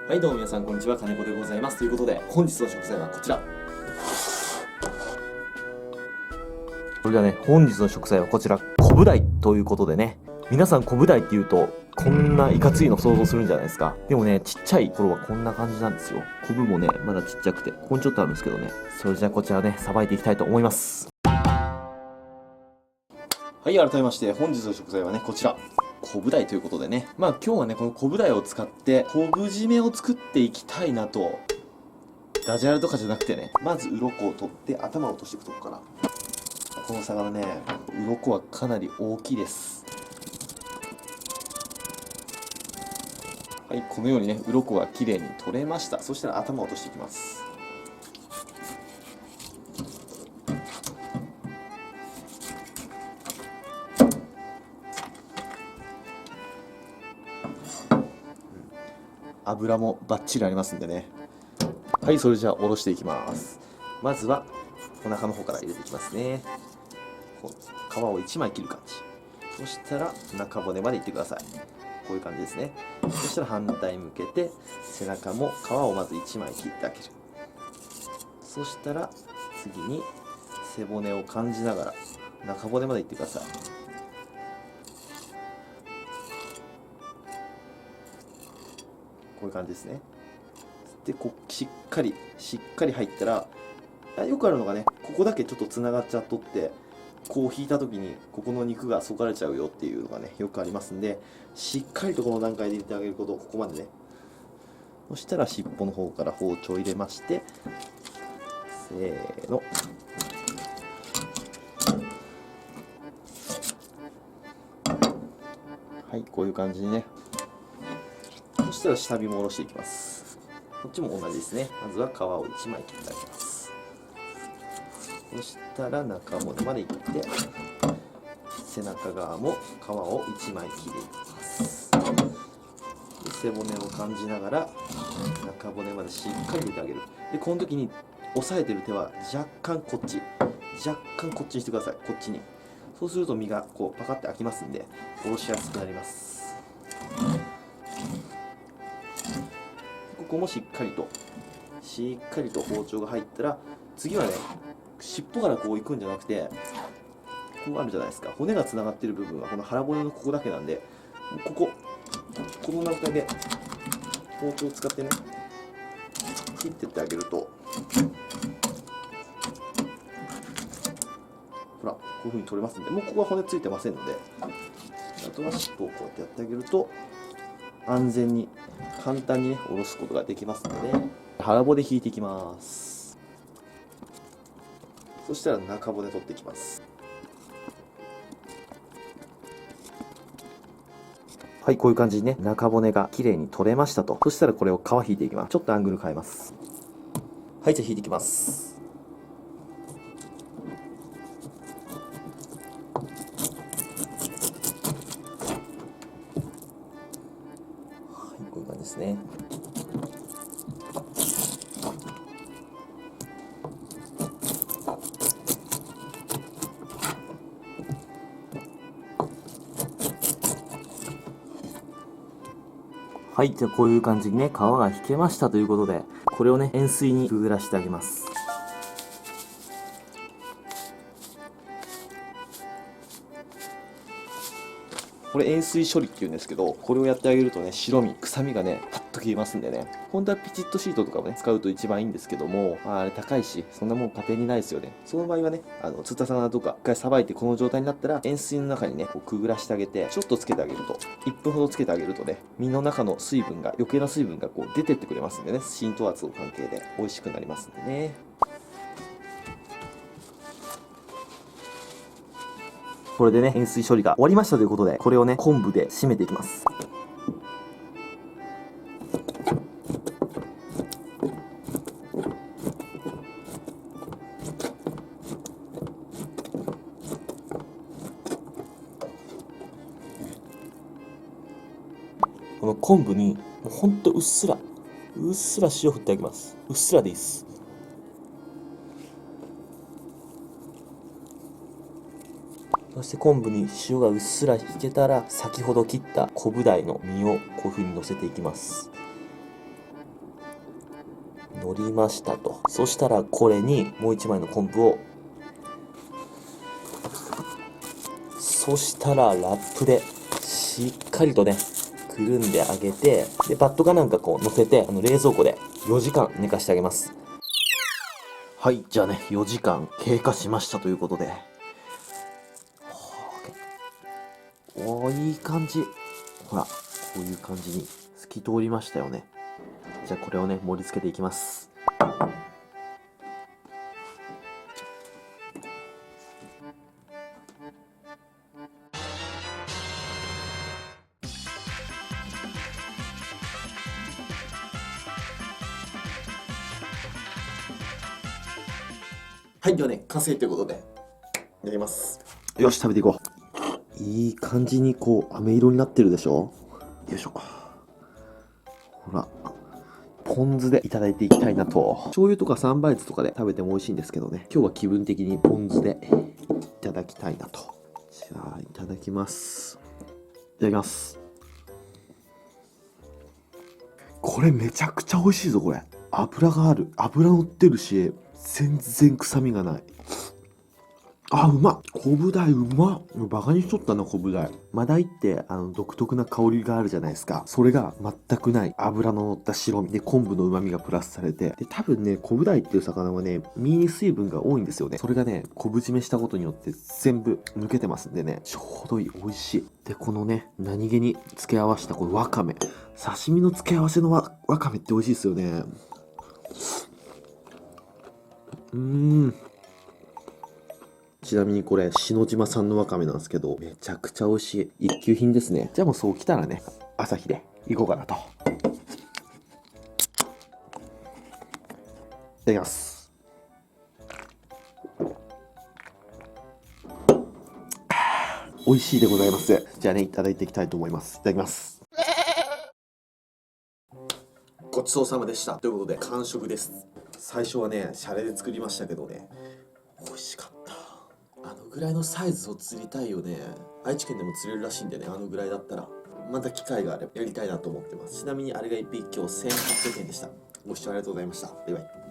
はい、どうも皆さんこんにちは、金子でございます。ということで本日の食材はこちら。それではね、本日の食材はこちら、コブダイということでね、皆さんコブダイっていうとこんないかついの想像するんじゃないですか。でもね、ちっちゃい頃はこんな感じなんですよ。コブもね、まだちっちゃくて、ここにちょっとあるんですけどね。それじゃあこちらね、さばいていきたいと思います。はい、改めまして本日の食材はね、こちら。コブダイということでね。まあ今日はね、このコブダイを使って昆布締めを作っていきたいなと。ダジャレとかじゃなくてね、まず鱗を取って頭を落としていくとこから。この魚ね、鱗はかなり大きいです。はい、このようにね、鱗がきれいに取れました。そしたら頭を落としていきます。油もバッチリありますんでね。はい、それじゃあ下ろしていきます。まずはお腹の方から入れていきますね。こう皮を1枚切る感じ。そしたら中骨までいってください。こういう感じですね。そしたら反対向けて背中も皮をまず1枚切ってあげる。そしたら次に背骨を感じながら中骨までいってください。こういう感じですね。でしっかり入ったら、よくあるのがね、ここだけちょっとつながっちゃっとって、こう引いた時にここの肉がそがれちゃうよっていうのがね、よくありますんで、しっかりとこの段階で入れてあげること、ここまでね。そしたら尻尾の方から包丁を入れまして、せーの。はい、こういう感じにね。そしたら下身も下ろしていきます。こっちも同じですね。まずは皮を1枚切ってあげます。そしたら中骨までいって、背中側も皮を1枚切ります。で背骨を感じながら中骨までしっかり入れてあげる。でこの時に押さえてる手は若干こっちにしてください。こっちに。そうすると身がこうパカッて開きますんで下ろしやすくなります。ここもしっかりと包丁が入ったら、次はね、尻尾からこういくんじゃなくて、こうあるじゃないですか。骨がつながってる部分はこの腹骨のここだけなんで、この段階で包丁を使ってね、切ってってあげると、ほら、こういう風に取れますんで、もうここは骨ついてませんので、あとは尻尾をこうやってやってあげると、安全に簡単にね下ろすことができますので、腹骨引いていきます。そしたら中骨取っていきます。はい、こういう感じにね、中骨が綺麗に取れましたと。そしたらこれを皮引いていきます。ちょっとアングル変えます。はい、じゃあ引いていきます。はい、こういう感じですね。はい、じゃあこういう感じにね、皮が引けましたということで、これをね、塩水にくぐらしてあげます。これ塩水処理っていうんですけど、これをやってあげるとね、白身、臭みがね、パッと消えますんでね。本当はピチッとシートとかをね、使うと一番いいんですけども、あれ高いし、そんなもん家庭にないですよね。その場合はね、釣った魚とか、一回さばいてこの状態になったら、塩水の中にね、こうくぐらしてあげて、ちょっとつけてあげると、1分ほどつけてあげるとね、身の中の水分が、余計な水分がこう出てってくれますんでね、浸透圧の関係で美味しくなりますんでね。これでね、塩水処理が終わりましたということで、これをね、昆布で締めていきます。この昆布に、もうほんとうっすら塩振ってあげます。うっすらでいいです。そして昆布に塩がうっすら引けたら、先ほど切った昆布鯛の身をこういう風に乗せていきます。乗りましたと。そしたらこれにもう1枚の昆布を、そしたらラップでしっかりとねくるんであげて、でバットかなんかこう乗せて冷蔵庫で4時間寝かしてあげます。はい、じゃあね4時間経過しましたということで、おー、いい感じ。ほら、こういう感じに透き通りましたよね。じゃあこれをね盛り付けていきます。はい、ではね完成ということでやります。よし、食べていこう。いい感じにこう飴色になってるでしょ。よいしょ。ほら、ポン酢でいただいていきたいなと。醤油とか三杯酢とかで食べても美味しいんですけどね、今日は気分的にポン酢でいただきたいなと。じゃあいただきます。いただきます。これめちゃくちゃ美味しいぞ。これ油がある、油乗ってるし全然臭みがない。あ、うまっ。昆布鯛うまっ。バカにしとったな、昆布鯛。マダイって独特な香りがあるじゃないですか。それが全くない。脂の乗った白身で昆布の旨味がプラスされて。で、多分ね、昆布鯛っていう魚はね、身に水分が多いんですよね。それがね、昆布締めしたことによって全部抜けてますんでね、ちょうどいい。美味しい。で、このね、何気に付け合わせたこのわかめ。刺身の付け合わせのわかめって美味しいですよね。ちなみにこれ篠島産のわかめなんですけど、めちゃくちゃ美味しい一級品ですね。じゃあもうそうきたらね、朝日で行こうかなと。いただきます。美味しいでございます。じゃあね、いただいていきたいと思います。いただきます。ごちそうさまでした。ということで完食です。最初はねシャレで作りましたけどね、美味しかった。あのぐらいのサイズを釣りたいよね。愛知県でも釣れるらしいんでね、あのぐらいだったらまた機会があればやりたいなと思ってます。ちなみにあれが1匹今日1800円でした。ご視聴ありがとうございました。バイバイ。